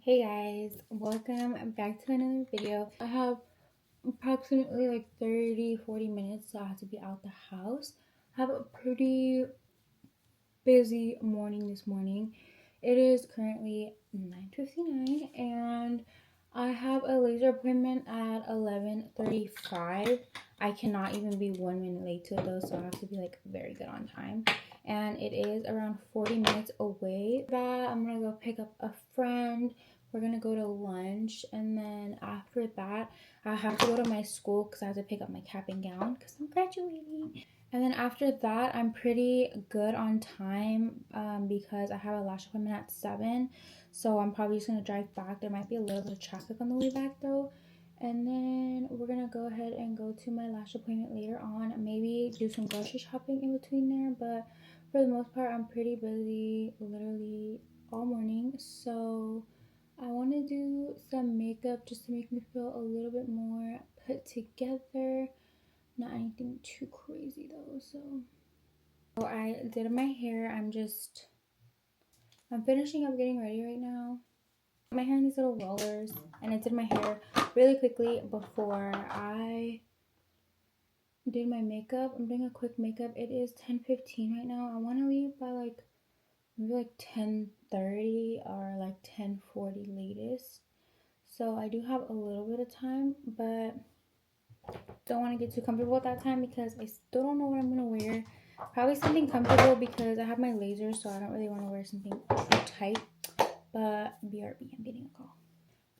Hey guys, welcome back to another video. I have approximately like 30-40 minutes, so I have to be out the house. I have a pretty busy morning this morning. It is currently 9:59 and I have a laser appointment at 11:35. I cannot even be 1 minute late to it though, so I have to be like very good on time. And it is around 40 minutes away. That I'm gonna go pick up a friend. We're gonna go to lunch, and then after that I have to go to my school because I have to pick up my cap and gown because I'm graduating. And then after that, I'm pretty good on time because I have a lash appointment at 7. So I'm probably just going to drive back. There might be a little bit of traffic on the way back though. And then we're going to go ahead and go to my lash appointment later on. Maybe do some grocery shopping in between there. But for the most part, I'm pretty busy literally all morning. So I want to do some makeup just to make me feel a little bit more put together. Not anything too crazy though. So I did my hair. I'm finishing up getting ready right now. My hair in these little rollers, and I did my hair really quickly before I did my makeup. I'm doing a quick makeup. It is 10:15 right now. I want to leave by like maybe like 10:30 or like 10:40 latest. So I do have a little bit of time, but don't want to get too comfortable at that time because I still don't know what I'm gonna wear. Probably something comfortable because I have my laser, so I don't really want to wear something too tight. But BRB, I'm getting a call.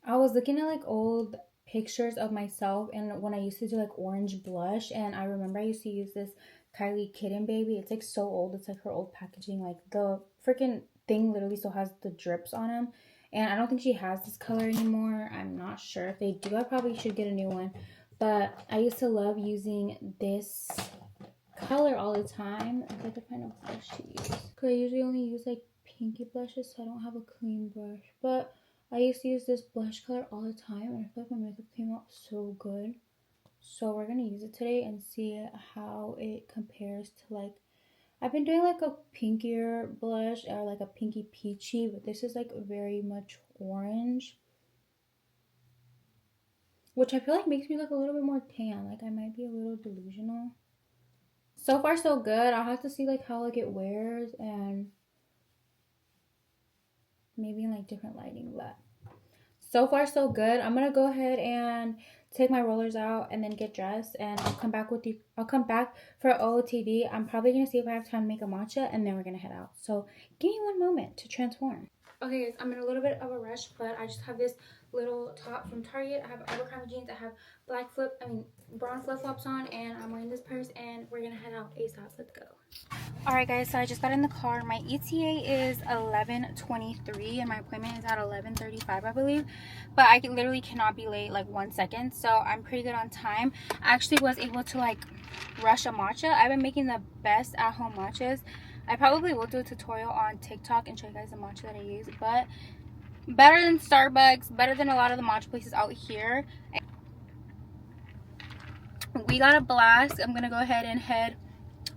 I was looking at like old pictures of myself and when I used to do like orange blush, and I remember I used to use this Kylie Kitten Baby. It's like so old. It's like her old packaging. Like the freaking thing literally still has the drips on them. And I don't think she has this color anymore. I'm not sure if they do. I probably should get a new one. But I used to love using this color all the time. If I could find a brush to use. Because I usually only use like pinky blushes, so I don't have a clean brush. But I used to use this blush color all the time, and I feel like my makeup came out so good. So we're going to use it today and see how it compares to like, I've been doing like a pinkier blush or like a pinky peachy, but this is like very much orange, which I feel like makes me look a little bit more tan. Like I might be a little delusional. So far so good. I'll have to see like how like it wears and maybe in like different lighting, but so far so good. I'm gonna go ahead and take my rollers out and then get dressed, and I'll come back with you. I'll come back for OOTD. I'm probably gonna see if I have time to make a matcha, and then we're gonna head out. So give me one moment to transform. Okay guys, I'm in a little bit of a rush, but I just have this little top from Target. I have Abercrombie jeans. I have brown flip-flops on, and I'm wearing this purse, and we're gonna head out ASAP. Let's go. Alright guys, so I just got in the car. My ETA is 11:23 and my appointment is at 11:35, I believe. But I literally cannot be late like 1 second, so I'm pretty good on time. I actually was able to like rush a matcha. I've been making the best at-home matchas. I probably will do a tutorial on TikTok and show you guys the matcha that I use, but better than Starbucks, better than a lot of the matcha places out here. We got a blast. I'm gonna go ahead and head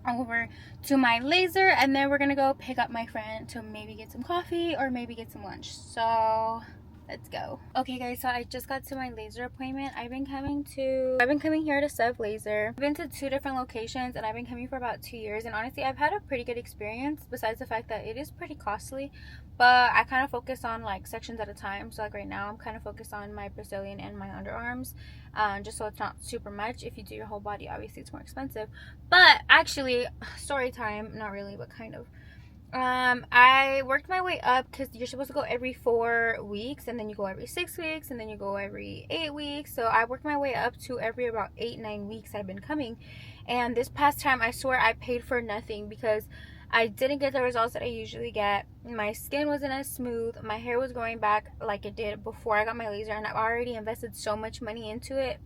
over to my laser, and then we're gonna go pick up my friend to maybe get some coffee or maybe get some lunch. So let's go. Okay guys, so I just got to my laser appointment. I've been coming here to Sub Laser. I've been to 2 different locations, and I've been coming for about 2 years, and honestly I've had a pretty good experience, besides the fact that it is pretty costly. But I kind of focus on like sections at a time. So like right now I'm kind of focused on my Brazilian and my underarms, just so it's not super much. If you do your whole body, obviously it's more expensive. But actually, story time, not really, but kind of. I worked my way up because you're supposed to go every 4 weeks, and then you go every 6 weeks, and then you go every 8 weeks. So I worked my way up to every about 8-9 weeks I've been coming. And this past time, I swear I paid for nothing because I didn't get the results that I usually get. My skin wasn't as smooth. My hair was growing back like it did before I got my laser, and I've already invested so much money into it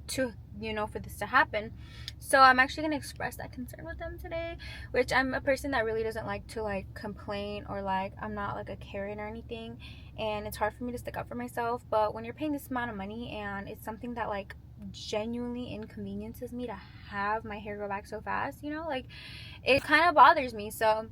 to, you know, for this to happen. So I'm actually going to express that concern with them today, which I'm a person that really doesn't like to like complain, or like I'm not like a Karen or anything, and it's hard for me to stick up for myself. But when you're paying this amount of money and it's something that like genuinely inconveniences me to have my hair grow back so fast, you know, like it kind of bothers me. So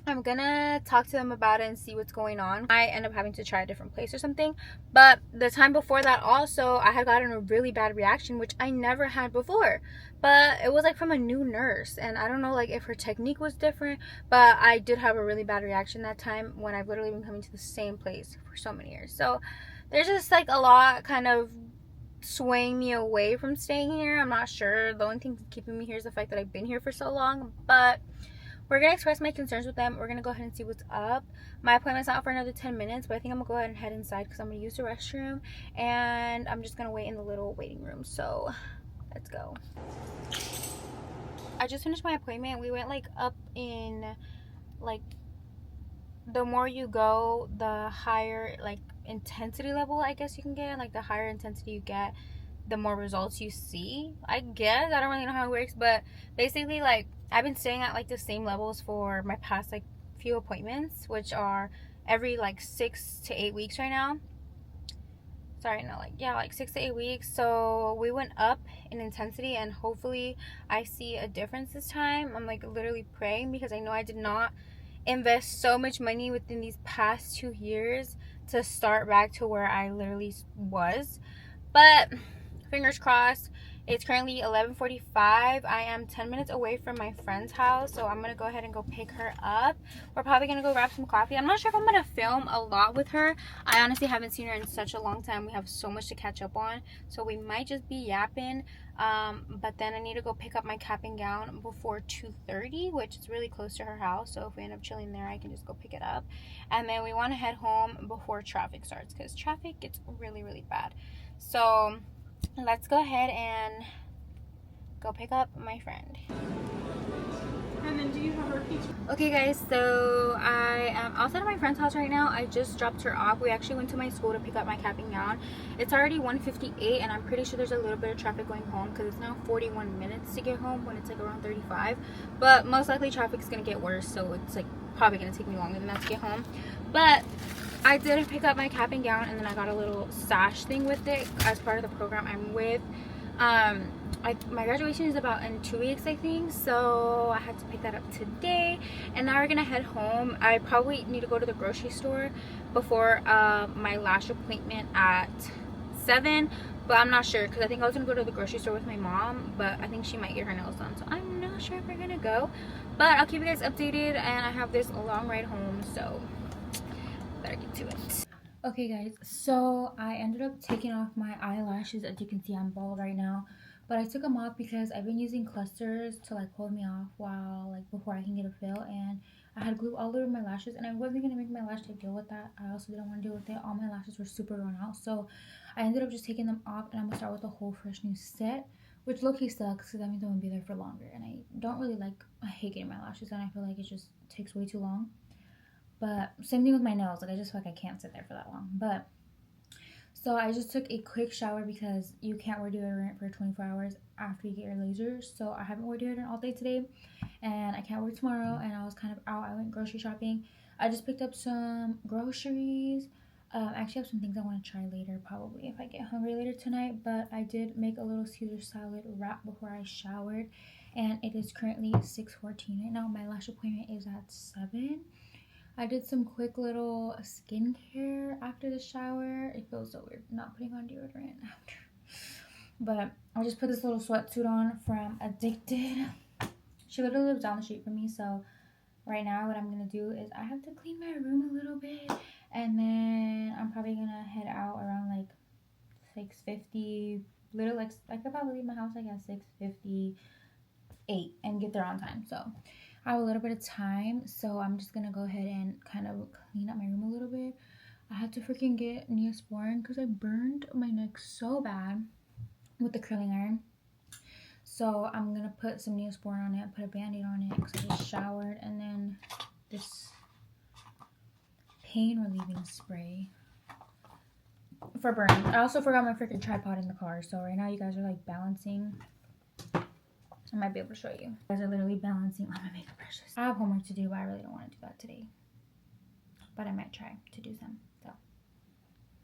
I'm gonna talk to them about it and see what's going on. I end up having to try a different place or something. But the time before that also, I had gotten a really bad reaction, which I never had before. But it was like from a new nurse, and I don't know like if her technique was different, but I did have a really bad reaction that time when I've literally been coming to the same place for so many years. So there's just like a lot kind of swaying me away from staying here. I'm not sure. The only thing keeping me here is the fact that I've been here for so long. But we're gonna express my concerns with them. We're gonna go ahead and see what's up. My appointment's not for another 10 minutes, but I think I'm gonna go ahead and head inside because I'm gonna use the restroom, and I'm just gonna wait in the little waiting room. So let's go. I just finished my appointment. We went like up in, like, the more you go, the higher like intensity level I guess you can get. Like the higher intensity you get, the more results you see, I guess. I don't really know how it works, but basically like I've been staying at like the same levels for my past like few appointments, which are every like 6 to 8 weeks right now. Sorry, no, like, yeah, like 6 to 8 weeks. So we went up in intensity, and hopefully I see a difference this time. I'm like literally praying because I know I did not invest so much money within these past 2 years to start back to where I literally was. But fingers crossed. It's currently 11:45. I am 10 minutes away from my friend's house, so I'm gonna go ahead and go pick her up. We're probably gonna go grab some coffee. I'm not sure if I'm gonna film a lot with her. I honestly haven't seen her in such a long time. We have so much to catch up on, so we might just be yapping. But then I need to go pick up my cap and gown before 2:30, which is really close to her house. So if we end up chilling there, I can just go pick it up. And then we want to head home before traffic starts, because traffic gets really, really bad. So let's go ahead and go pick up my friend. And then do you have her pizza? Okay guys, so I am outside of my friend's house right now. I just dropped her off. We actually went to my school to pick up my cap and gown. It's already 1:58, and I'm pretty sure there's a little bit of traffic going home because it's now 41 minutes to get home when it's like around 35. But most likely traffic's gonna get worse, so it's like probably gonna take me longer than that to get home. But I did pick up my cap and gown, and then I got a little sash thing with it as part of the program I'm with. My graduation is about in 2 weeks, I think, so I had to pick that up today. And now we're gonna head home. I probably need to go to the grocery store before my lash appointment at 7, but I'm not sure because I think I was gonna go to the grocery store with my mom, but I think she might get her nails done, so I'm not sure if we're gonna go. But I'll keep you guys updated, and I have this long ride home, so better get to it. Okay guys, so I ended up taking off my eyelashes. As you can see, I'm bald right now, but I took them off because I've been using clusters to like hold me off while like before I can get a fill, and I had glue all over my lashes, and I wasn't gonna make my lash tape deal with that. I also didn't want to deal with it. All my lashes were super run out, so I ended up just taking them off, and I'm gonna start with a whole fresh new set, which low-key sucks because that means I'm gonna be there for longer, and I hate getting my lashes done. I feel like it just takes way too long. But same thing with my nails. Like I just feel like I can't sit there for that long. But so I just took a quick shower because you can't wear deodorant for 24 hours after you get your lasers. So I haven't worn deodorant all day today, and I can't wear tomorrow, and I was kind of out. I went grocery shopping. I just picked up some groceries. I actually have some things I want to try later, probably if I get hungry later tonight. But I did make a little Caesar salad wrap before I showered, and it is currently 6:14 right now. My lash appointment is at 7. I did some quick little skincare after the shower. It feels so weird not putting on deodorant after. But I just put this little sweatsuit on from Addicted. She literally lives down the street from me, so right now what I'm going to do is I have to clean my room a little bit, and then I'm probably going to head out around like 6:50. Literally, like, I could probably leave my house like at 6:58 and get there on time, so I have a little bit of time, so I'm just gonna go ahead and kind of clean up my room a little bit. I had to freaking get Neosporin because I burned my neck so bad with the curling iron. So I'm gonna put some Neosporin on it, put a band-aid on it because I just showered, and then this pain relieving spray for burns. I also forgot my freaking tripod in the car, so right now you guys are like balancing. I might be able to show you. You guys are literally balancing on my makeup brushes. I have homework to do, but I really don't want to do that today. But I might try to do some. So,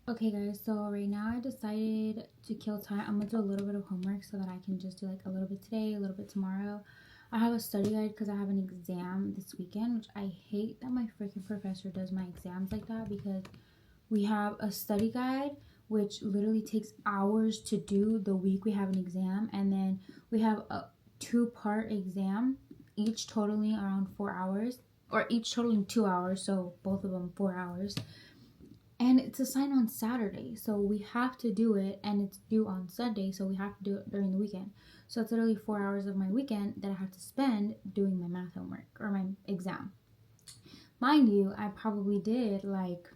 okay guys, so right now I decided to kill time. I'm gonna do a little bit of homework so that I can just do like a little bit today, a little bit tomorrow. I have a study guide because I have an exam this weekend, which I hate that my freaking professor does my exams like that, because we have a study guide which literally takes hours to do the week we have an exam, and then we have a 2-part exam, each totaling around 4 hours, or each totaling 2 hours, so both of them 4 hours. And it's assigned on Saturday, so we have to do it, and it's due on Sunday, so we have to do it during the weekend. So it's literally 4 hours of my weekend that I have to spend doing my math homework or my exam. Mind you, I probably did like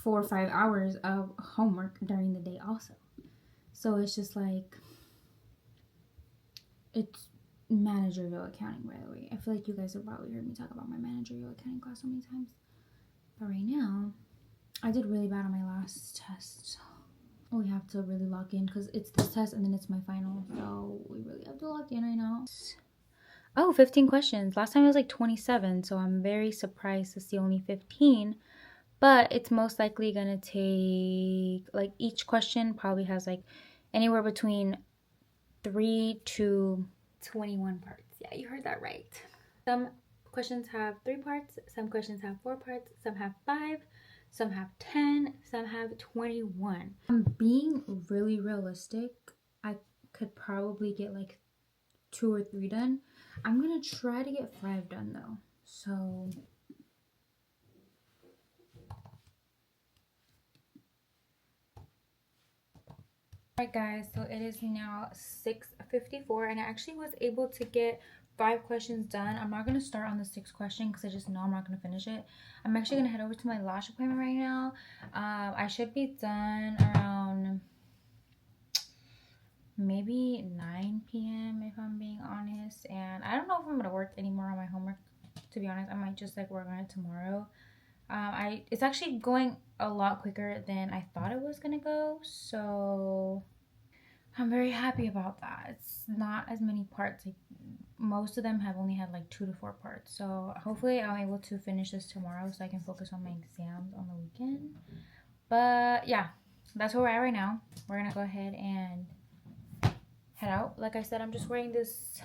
4 or 5 hours of homework during the day also. So it's just like, it's managerial accounting, by the way. I feel like you guys have probably heard me talk about my managerial accounting class so many times. But right now, I did really bad on my last test. So we have to really lock in, because it's this test and then it's my final. So we really have to lock in right now. Oh, 15 questions. Last time it was like 27. So I'm very surprised to see only 15. But it's most likely going to take, like, each question probably has like anywhere between 3 to 21 parts. Yeah, you heard that right. Some questions have 3 parts, some questions have 4 parts, some have 5, some have 10, some have 21. I'm being really realistic. I could probably get like 2 or 3 done. I'm gonna try to get 5 done though. So alright guys, so it is now 6:54 and I actually was able to get 5 questions done. I'm not going to start on the 6th question because I just know I'm not going to finish it. I'm actually going to head over to my lash appointment right now. I should be done around maybe 9 p.m. if I'm being honest. And I don't know if I'm going to work anymore on my homework, to be honest. I might just like work on it tomorrow. It's actually going a lot quicker than I thought it was going to go. So I'm very happy about that. It's not as many parts. Like, most of them have only had like 2 to 4 parts. So hopefully I'm able to finish this tomorrow so I can focus on my exams on the weekend. But yeah, that's where we're at right now. We're gonna go ahead and head out. Like I said, I'm wearing this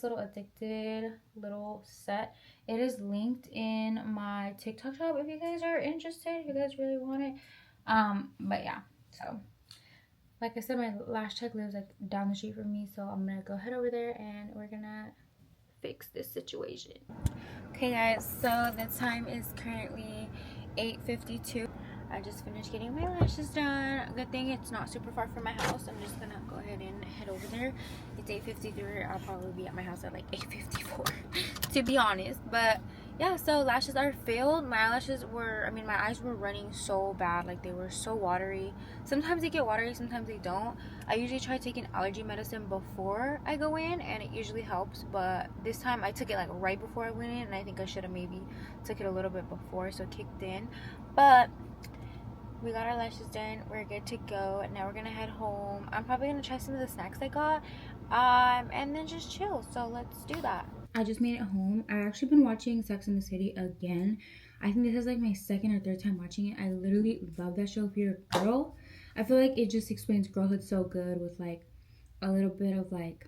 little addicted little set. It is linked in my TikTok shop if you guys are interested, if you guys really want it. But yeah, so like I said, my lash tech lives like down the street from me, so I'm gonna go head over there and we're gonna fix this situation. Okay guys, so the time is currently 8:52. I just finished getting my lashes done. Good thing it's not super far from my house. I'm just gonna go ahead and head over there. It's 8:53. I'll probably be at my house at like 8:54 to be honest. But yeah, so lashes are filled. My eyelashes were, my eyes were running so bad. Like, they were so watery. Sometimes they get watery, sometimes they don't. I usually try taking allergy medicine before I go in, and it usually helps. But this time I took it like right before I went in, and I think I should have maybe took it a little bit before, so it kicked in. But we got our lashes done. We're good to go. Now we're gonna head home. I'm probably gonna try some of the snacks I got, and then just chill. So let's do that. I just made it home. I've actually been watching Sex and the City again. I think this is like my 2nd or 3rd time watching it. I literally love that show. If you're a girl, I feel like it just explains girlhood so good, with like a little bit of like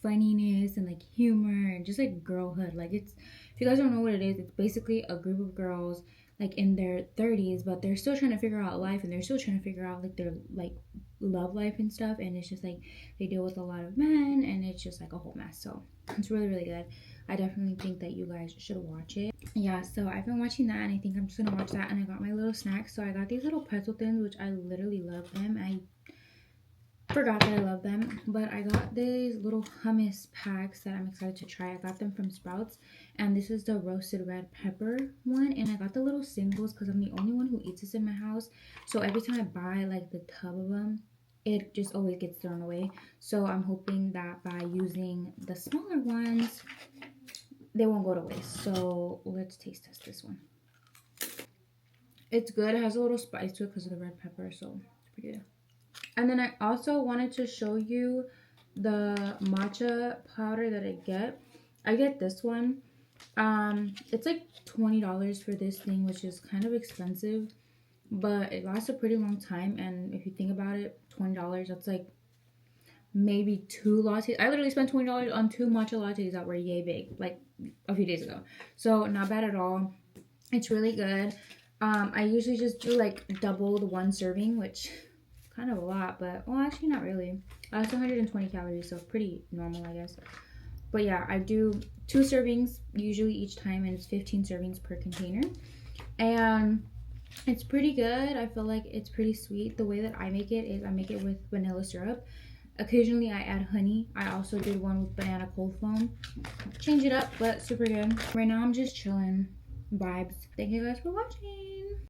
funniness and like humor and just like girlhood. Like, it's, if you guys don't know what it is, it's basically a group of girls like in their 30s, but they're still trying to figure out life, and they're still trying to figure out like their like love life and stuff. And it's just like they deal with a lot of men, and it's just like a whole mess. So it's really, really good. I definitely think that you guys should watch it. Yeah, so I've been watching that, and I think I'm just gonna watch that. And I got my little snacks. So I got these little pretzel thins, which I literally love them. I forgot that I love them, but I got these little hummus packs that I'm excited to try. I got them from Sprouts, and this is the roasted red pepper one. And I got the little singles because I'm the only one who eats this in my house. So every time I buy like the tub of them, it just always gets thrown away. So I'm hoping that by using the smaller ones, they won't go to waste. So let's taste test this one. It's good. It has a little spice to it because of the red pepper, so it's pretty good. And then I also wanted to show you the matcha powder that I get. I get this one. It's like $20 for this thing, which is kind of expensive, but it lasts a pretty long time. And if you think about it, $20, that's like maybe 2 lattes. I literally spent $20 on 2 matcha lattes that were yay big, like a few days ago. So not bad at all. It's really good. I usually just do like double the 1 serving, which kind of a lot, but well, actually not really. It's 120 calories, so pretty normal, I guess. But yeah, I do 2 servings usually each time, and it's 15 servings per container. And it's pretty good. I feel like it's pretty sweet. The way that I make it is I make it with vanilla syrup. Occasionally I add honey. I also did one with banana cold foam. Change it up, but super good. Right now I'm just chilling. Vibes. Thank you guys for watching.